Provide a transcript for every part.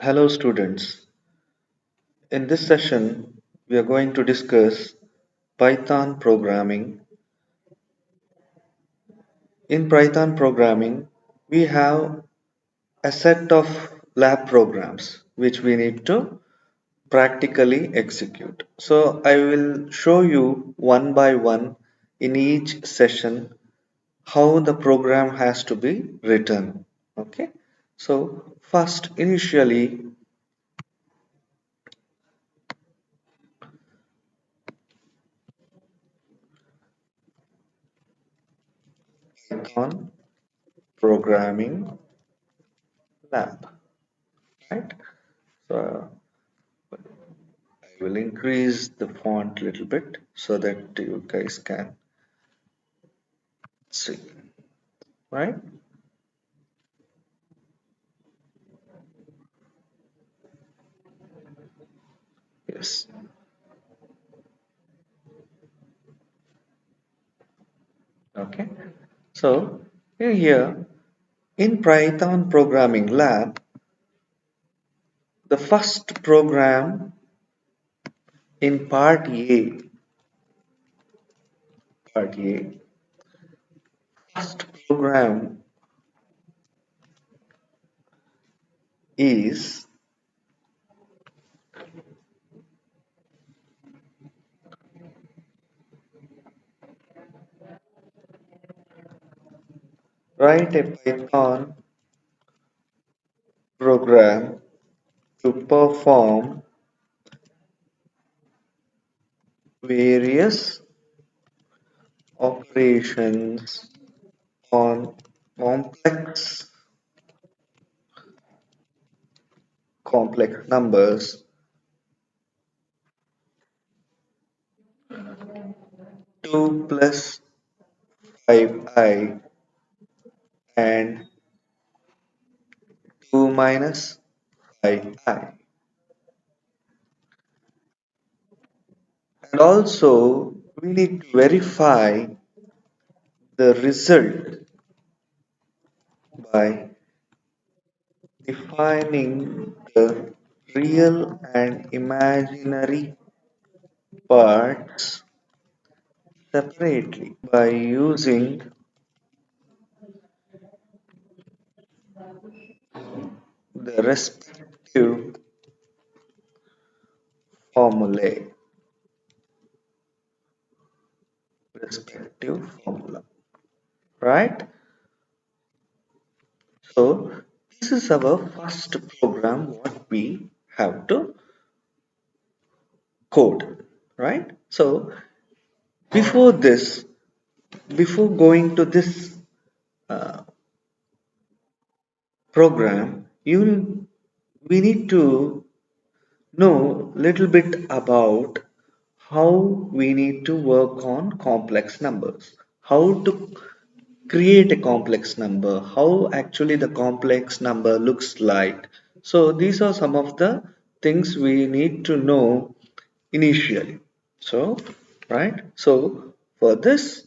Hello students. In this session, we are going to discuss Python programming. In Python programming, we have a set of lab programs which we need to practically execute. So I will show you one by one in each session how the program has to be written. Okay. So first, initially, Python programming lab, right? So I will increase the font a little bit so that you guys can see, right? Yes. Okay. So here in Python programming lab, the first program in part A, first program is write a Python program to perform various operations on complex numbers 2 plus 5i and 2 minus 5i. And also, we need to verify the result by defining the real and imaginary parts separately by using the formulae, respective formula, right? So this is our first program what we have to code, right? So before this, before going to this uh, program, we need to know little bit about how we need to work on complex numbers, how to create a complex number, how actually the complex number looks like. So these are some of the things we need to know initially. So, right? So for this,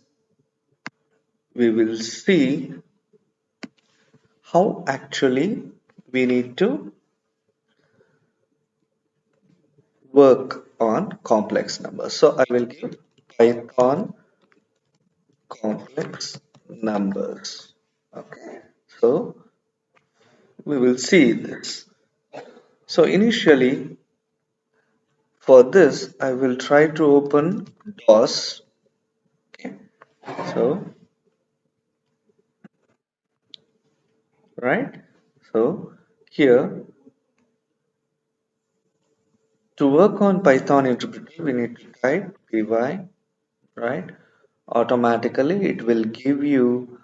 we will see how actually we need to work on complex numbers. So I will give Python complex numbers. Okay. So we will see this. So initially for this, I will try to open DOS. Okay. So, right. So here to work on Python interpreter, we need to type py, right? Automatically, it will give you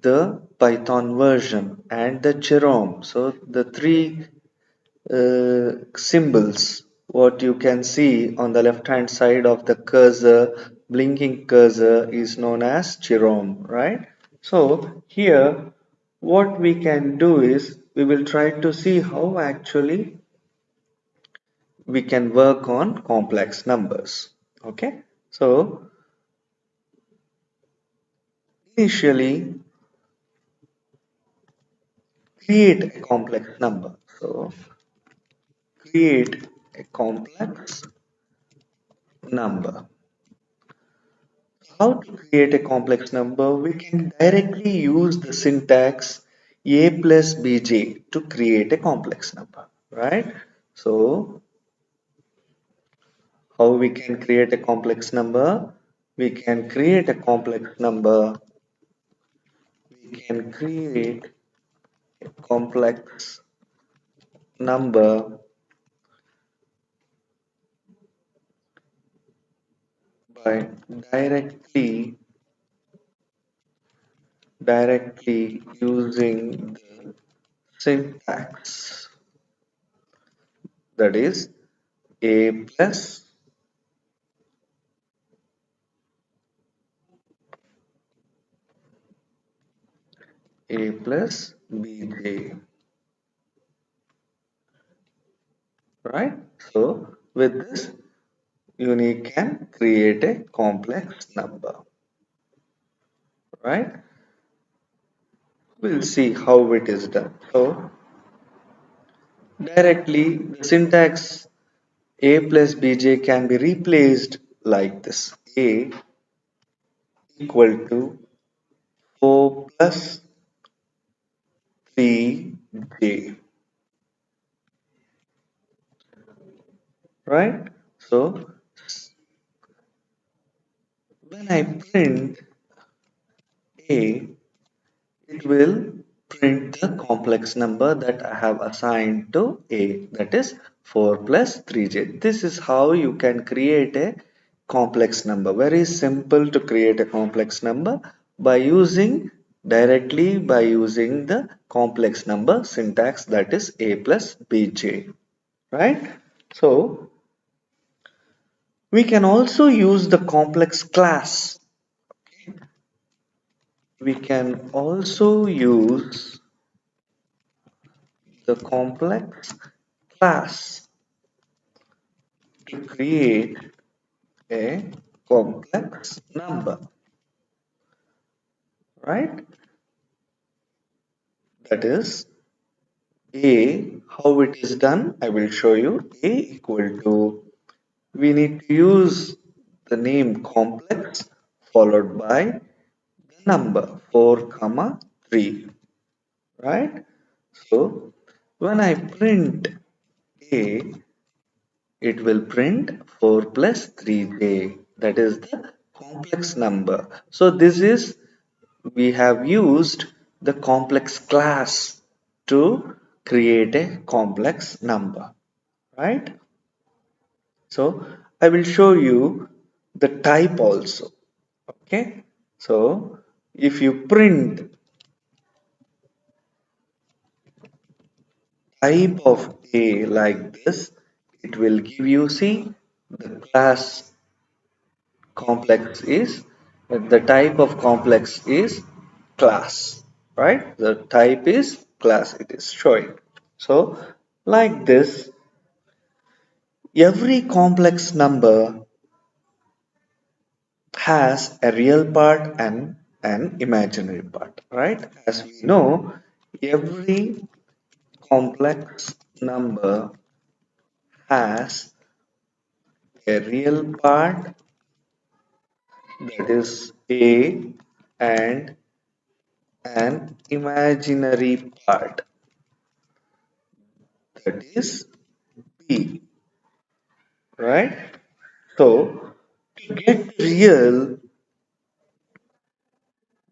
the Python version and the Jerome. So the three symbols what you can see on the left hand side of the cursor, blinking cursor, is known as Jerome, right? So here what we can do is we will try to see how actually we can work on complex numbers. Okay, so initially create a complex number. So create a complex number. How to create a complex number? We can directly use the syntax a plus bj to create a complex number, right? So, how we can create a complex number? We can create a complex number. We can create a complex number by directly using the syntax, that is a plus bj, right? So with this you can create a complex number, right? We'll see how it is done. So directly the syntax a plus bj can be replaced like this: a equal to 4 plus 3j, right? So when I print a, it will print the complex number that I have assigned to a, that is 4 plus 3j. This is how you can create a complex number. Very simple to create a complex number by using the complex number syntax, that is a plus bj, right? So we can also use the complex class. We can also use the complex class to create a complex number, right? That is a, how it is done, I will show you. A equal to, we need to use the name complex followed by the number 4 comma 3, right? So when I print a, it will print 4 plus 3j, that is the complex number. So this is, we have used the complex class to create a complex number, right? So I will show you the type also. Okay, so if you print type of a like this, it will give you, see, the class complex is, the type of complex is class, right? The type is class, it is showing. So like this, every complex number has a real part and an imaginary part, right? As we know, every complex number has a real part, that is a, and an imaginary part, that is b, right? So to get real,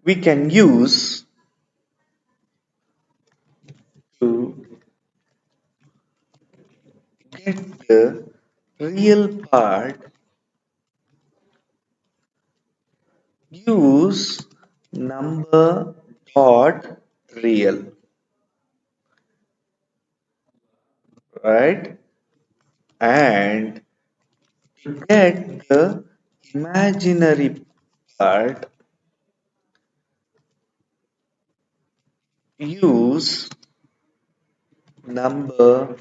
we can use, to get the real part, use number dot real, right? And to get the imaginary part, use number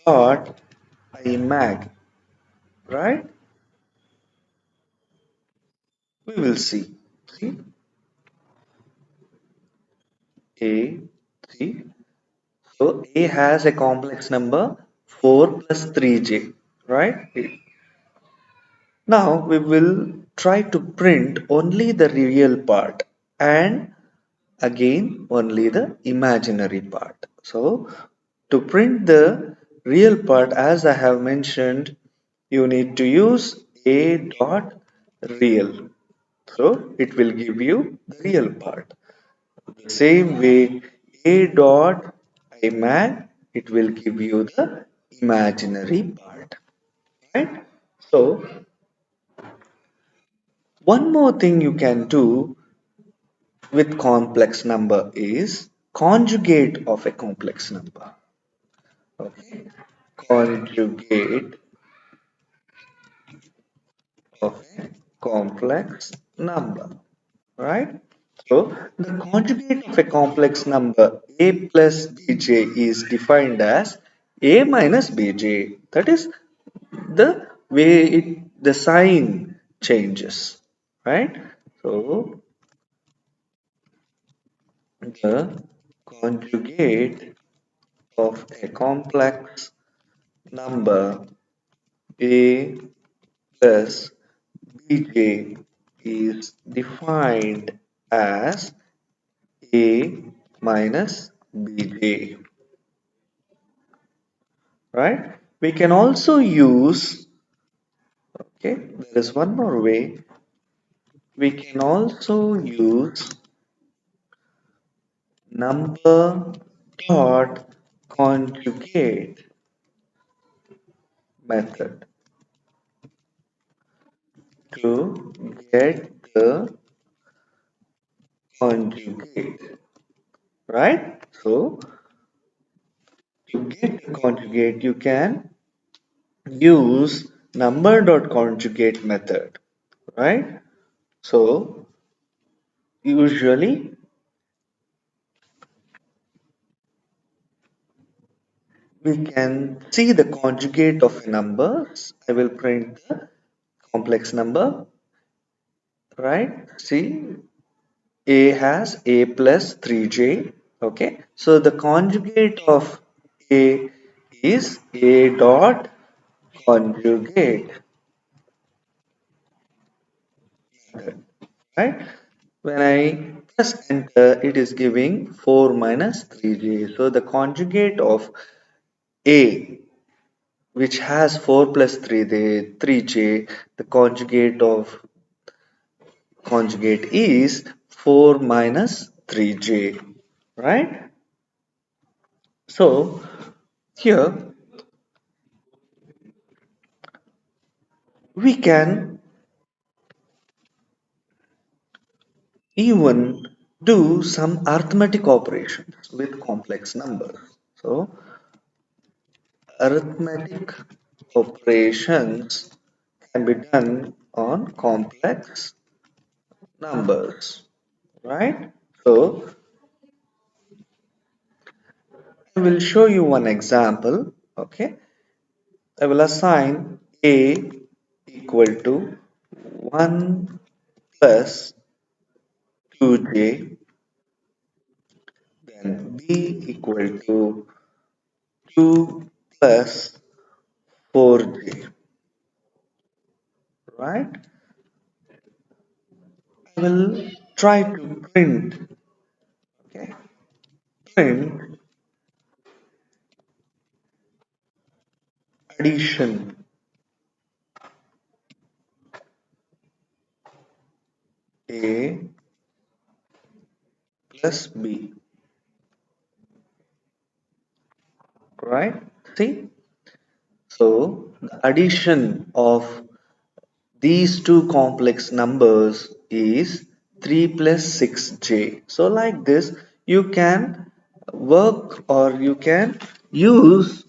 dot imag, right? We will see. See, a, see. So a has a complex number 4 plus 3j, right? Now we will try to print only the real part and again only the imaginary part. So to print the real part, as I have mentioned, you need to use a dot real. So it will give you the real part. The same way a dot imag, it will give you the imaginary part. Right? So one more thing you can do with complex number is conjugate of a complex number. Okay, conjugate of a complex number, right? So the conjugate of a complex number a plus bj is defined as a minus bj. That is the way the sign changes, right? So the conjugate of a complex number a plus bj is defined as a minus bj, right? We can also use, okay, there is one more way. We can also use number dot conjugate method to get the conjugate, right? So to get the conjugate, you can use number dot conjugate method, right? So usually we can see the conjugate of a number. I will print the complex number, right? See, a has a plus 3j. Okay, so the conjugate of a is a dot conjugate method, right? When I press enter, it is giving 4 minus 3j. So the conjugate of a, which has 4 plus 3, the 3j, the conjugate is 4 minus 3j, right? So here we can even do some arithmetic operations with complex numbers. So arithmetic operations can be done on complex numbers, right? So I will show you one example. Okay, I will assign a equal to 1 plus 2j, then b equal to 2 plus 4j, right? I will try to print, okay, print addition a plus b, right? See, so the addition of these two complex numbers is 3 plus 6j. So like this, you can work or you can use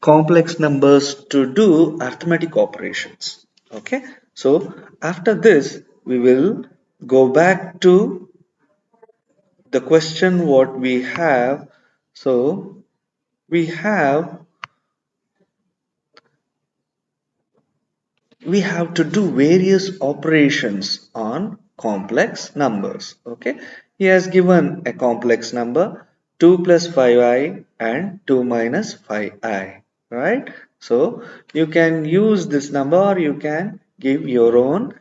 complex numbers to do arithmetic operations. Okay, so after this, we will go back to the question what we have. So we have to do various operations on complex numbers. Okay, he has given a complex number 2 plus 5i and 2 minus 5i, right? So you can use this number or you can give your own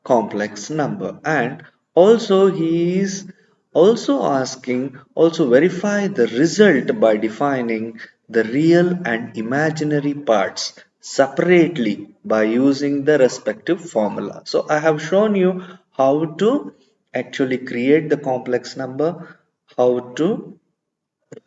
complex number. And also he is also asking, also verify the result by defining the real and imaginary parts separately by using the respective formula. So I have shown you how to actually create the complex number, how to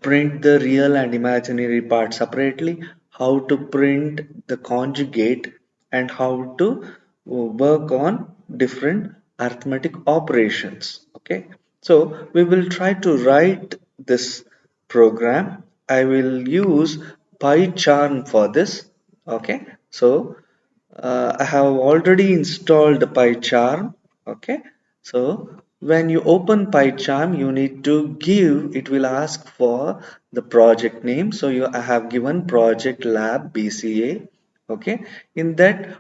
print the real and imaginary part separately, how to print the conjugate, and how to work on different arithmetic operations. Okay, so we will try to write this program. I will use PyCharm for this. Okay, so I have already installed PyCharm. Okay, so when you open PyCharm, you need to give, it will ask for the project name. So I have given project lab BCA. Okay, in that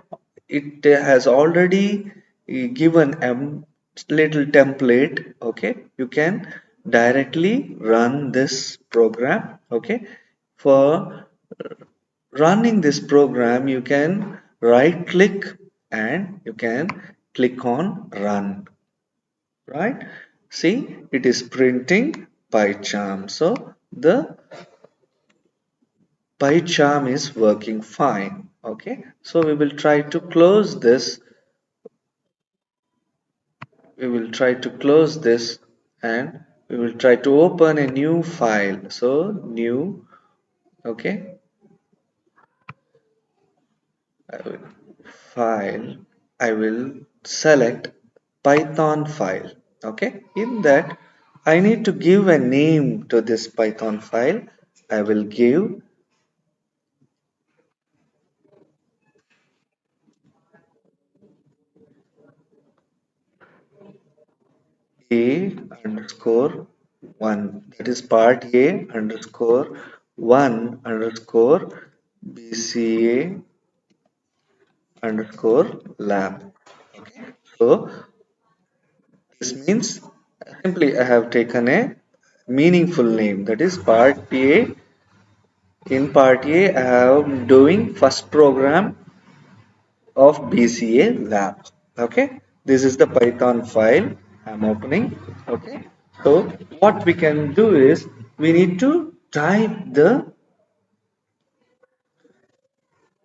it has already given a little template. Okay, you can directly run this program. Okay, for running this program, you can right click and you can click on run, right? See, it is printing PyCharm. So the PyCharm is working fine. Okay, so we will try to close this. We will try to close this and we will try to open a new file. So new, okay, file. I will select Python file. Okay, in that I need to give a name to this Python file. I will give a underscore one, that is part a underscore one underscore BCA underscore lab. Okay, so this means simply I have taken a meaningful name, that is part A. In part A, I am doing first program of BCA lab. Okay, this is the Python file I'm opening. Okay, so what we can do is we need to type the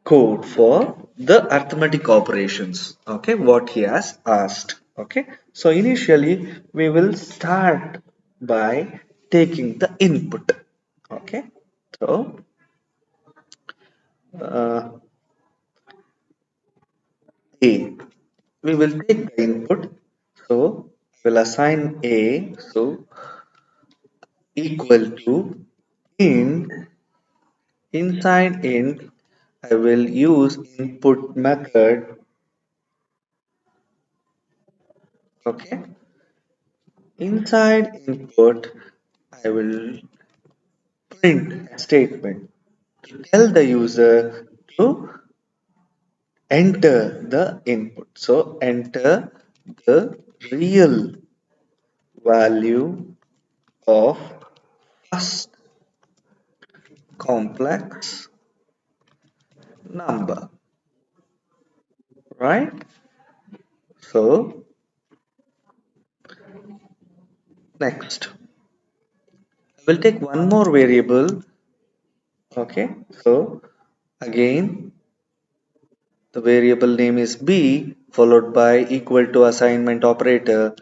code for the arithmetic operations. Okay, what he has asked. Okay, so initially we will start by taking the input. Okay, so uh, A. We will take the input. So we'll assign A. So equal to int. Inside int, I will use input method. Okay. Inside input, I will print a statement to tell the user to enter the input. So enter the real value of first complex number, right? So next, I will take one more variable. Okay, so again, the variable name is b followed by equal to assignment operator.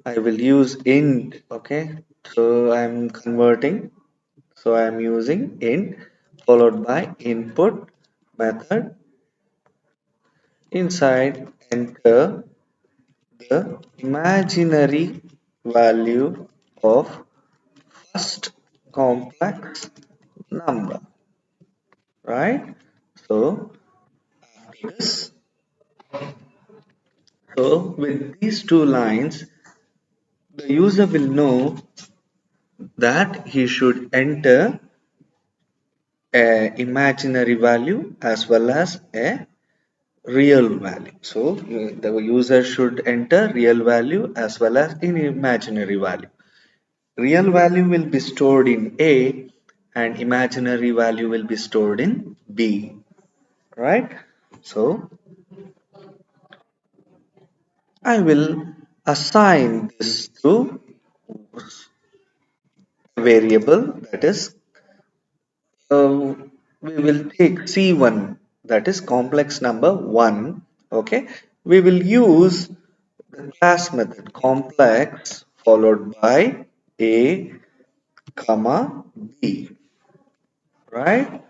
I will use int. Okay, so I'm converting. So I'm using int followed by input method. Inside, enter the imaginary value of first complex number, right? So this, so with these two lines, the user will know that he should enter a imaginary value as well as a real value. So the user should enter real value as well as an imaginary value. Real value will be stored in A and imaginary value will be stored in B, right? So I will assign this to a variable, that is, uh, we will take C1, that is complex number 1. Okay, we will use the class method complex followed by A comma B, right?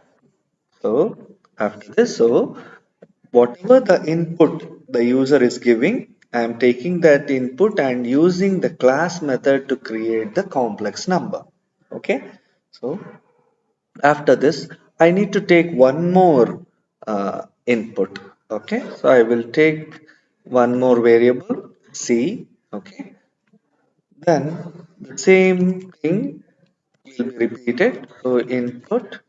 So after this, so whatever the input the user is giving, I am taking that input and using the class method to create the complex number. Okay, so after this, I need to take one more input. Okay, so I will take one more variable C. Okay, then the same thing will be repeated. So input,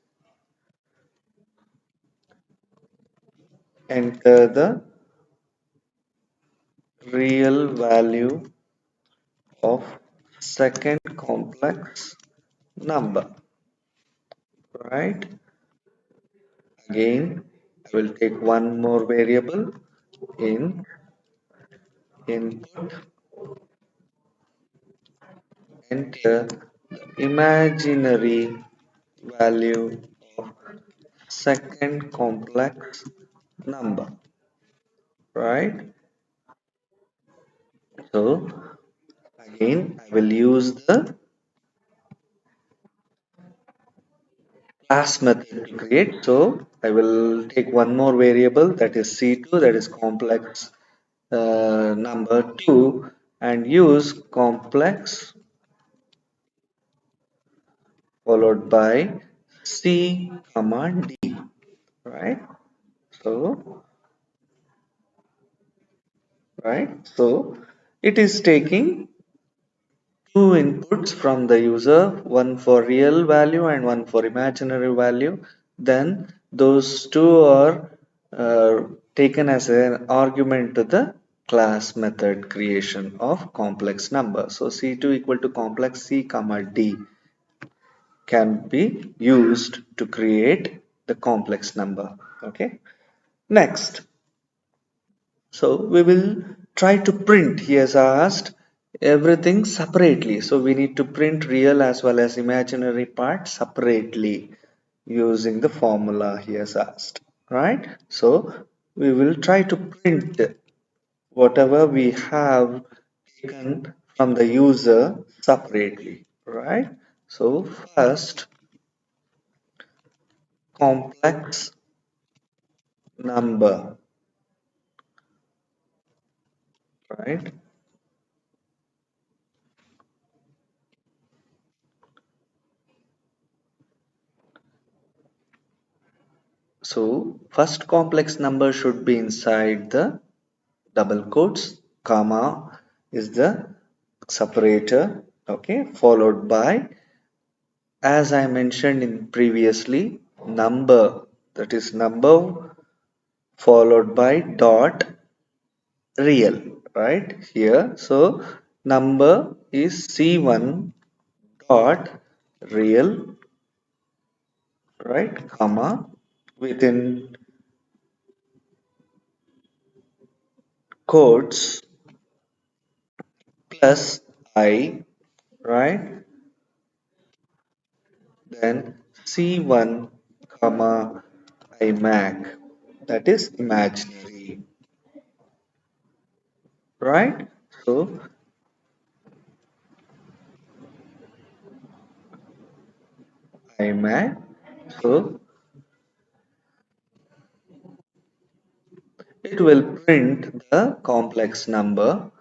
enter the real value of second complex number, right? Again, I will take one more variable in input, enter the imaginary value of second complex number, right? So again, I will use the class method to create. So I will take one more variable, that is C2, that is complex number 2, and use complex followed by C comma D, right? So so it is taking two inputs from the user, one for real value and one for imaginary value. Then those two are taken as an argument to the class method creation of complex number. So C2 equal to complex C comma D can be used to create the complex number. Okay. Next, so we will try to print, he has asked, everything separately. So we need to print real as well as imaginary part separately using the formula he has asked, right? So we will try to print whatever we have taken from the user separately, right? So first, complex number, right? So first complex number should be inside the double quotes, comma is the separator, okay, followed by, as I mentioned in previously, number, that is number followed by dot real, right here. So number is C1 dot real, right, comma within quotes plus I, right, then C1 comma imac, that is imaginary, right? So imac, so it will print the complex number,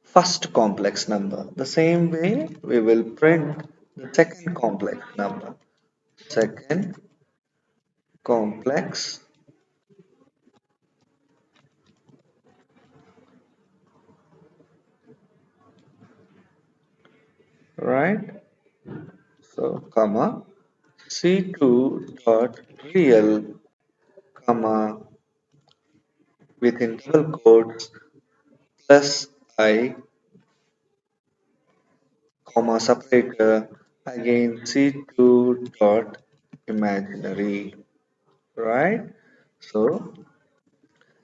first complex number. The same way we will print the second complex number, second complex, right? So comma C2 dot real comma within double quotes plus I comma separator again C2 dot imaginary, right? So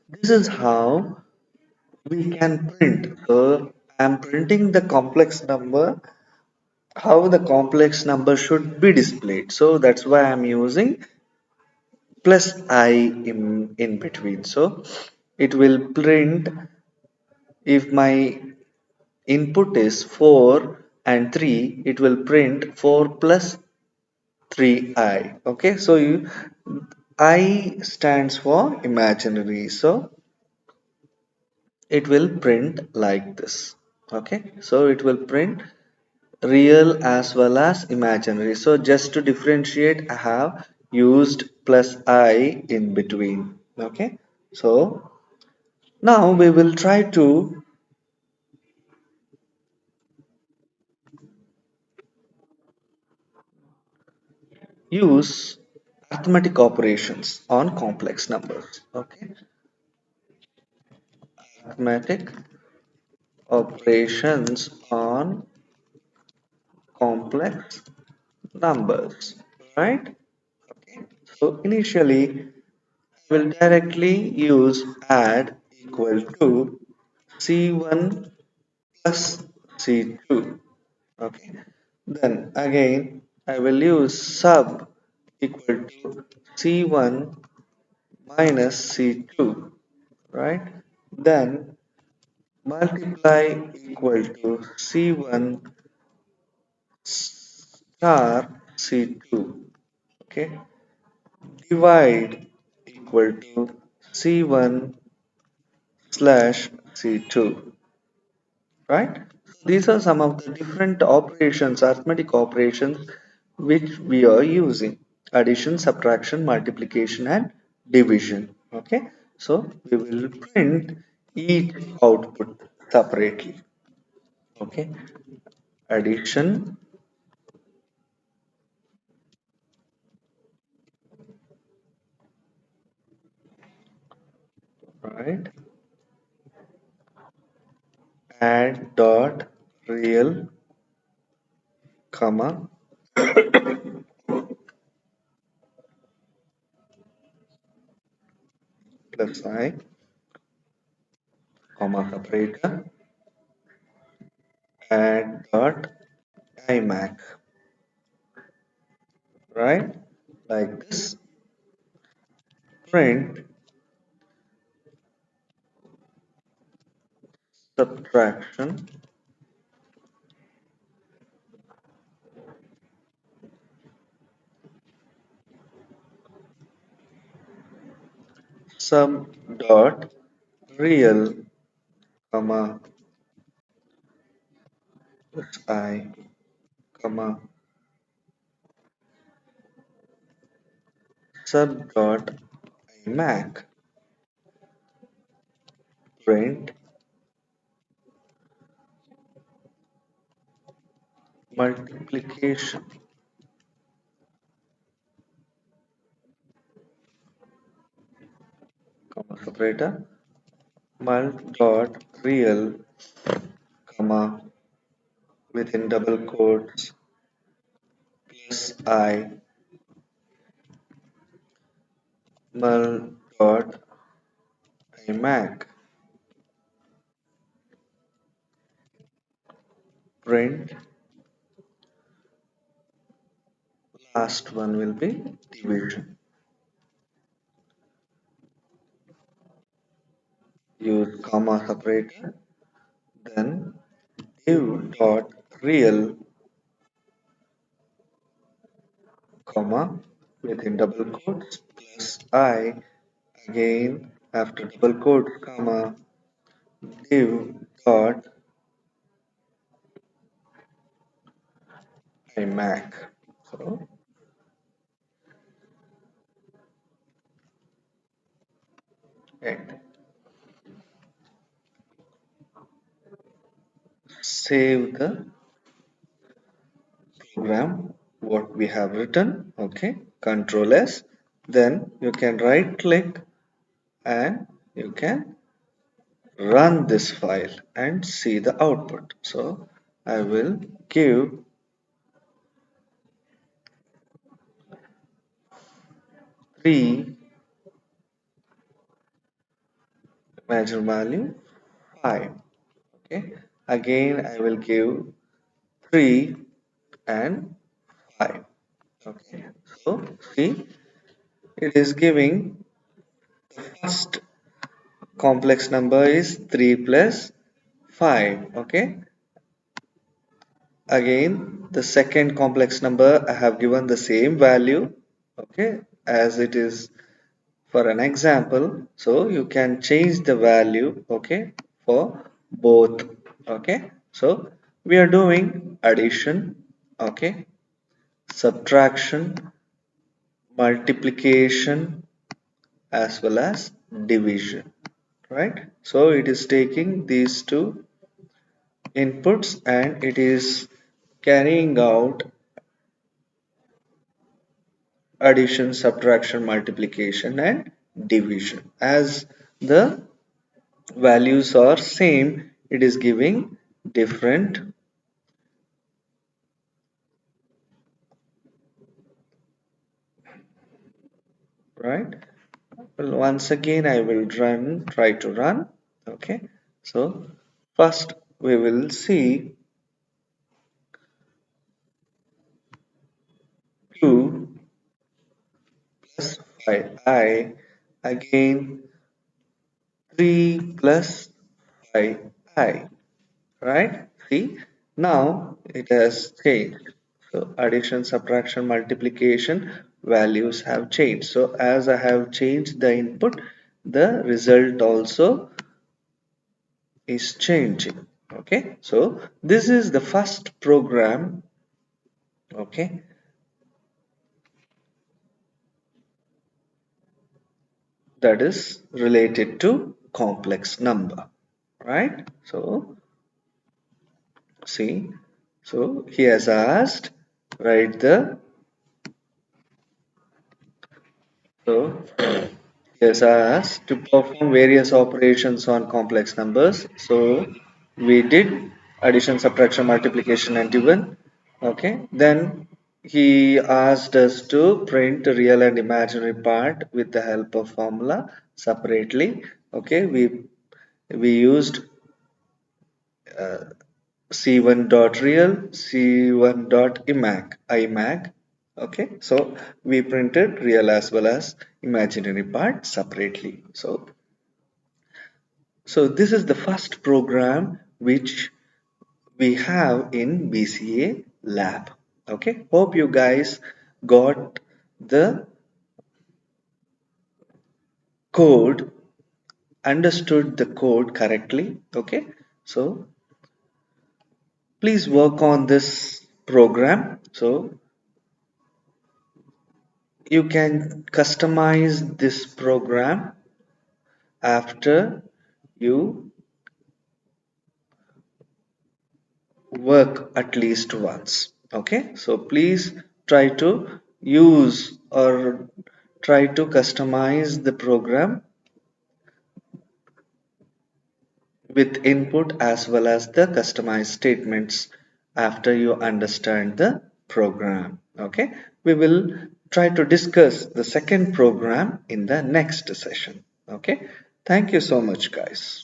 this is how we can print. So I'm printing the complex number, how the complex number should be displayed. So that's why I'm using plus I in between. So it will print if my input is 4 and 3, it will print 4 plus 3i. Okay, so I stands for imaginary. So it will print like this. Okay, so it will print real as well as imaginary. So just to differentiate, I have used plus I in between. Okay, so now we will try to use arithmetic operations on complex numbers. Okay, arithmetic operations on complex numbers, right? Okay, so initially I will directly use add equal to C1 plus C2. Okay, then again I will use sub equal to C1 minus C2, right? Then multiply equal to C1 star C2. Okay, divide equal to C1 slash C2, right? These are some of the different operations, arithmetic operations, which we are using: addition, subtraction, multiplication, and division. Okay, so we will print each output separately. Okay, addition, right? Add dot real, comma, plus I, comma separator, add dot imac, right? Like this. Print subtraction, sum dot real, comma, plus I, comma, sub dot imac. Print multiplication, comma separator, mul dot real, comma, within double quotes, plus I, mul dot imac. Print, last one will be division. Use comma separator, then div dot real, comma, within double quotes, plus I, again after double quotes, comma, div dot imac. So and save the program what we have written. Okay, Control S. Then you can right click and you can run this file and see the output. So I will give 3 imaginary value 5. Okay, again I will give 3 and 5. Okay, so see, it is giving first complex number is 3 plus 5. Okay, again the second complex number I have given the same value, okay, as it is for an example. So you can change the value, okay, for both. Okay, so we are doing addition, okay, subtraction, multiplication, as well as division, right? So it is taking these two inputs and it is carrying out addition, subtraction, multiplication, and division. As the values are same, it is giving different, right? Well, once again I will try to run. Okay, so first we will see 2 plus 5i, again 3 plus 5i, right? See, now it has changed. So addition, subtraction, multiplication values have changed. So as I have changed the input, the result also is changing. Okay, so this is the first program, okay, that is related to complex number, right? So see, so he has asked, write the, so yes, asked to perform various operations on complex numbers. So we did addition, subtraction, multiplication, and division. Okay. Then he asked us to print the real and imaginary part with the help of formula separately. Okay. We used C1 dot real, C1 dot imag. Okay, so we printed real as well as imaginary part separately. So this is the first program which we have in BCA lab. Okay, hope you guys got the code, understood the code correctly. Okay, so please work on this program. So you can customize this program after you work at least once. Okay, so please try to use or try to customize the program with input as well as the customized statements after you understand the program. Okay, we will try to discuss the second program in the next session. Okay, thank you so much guys.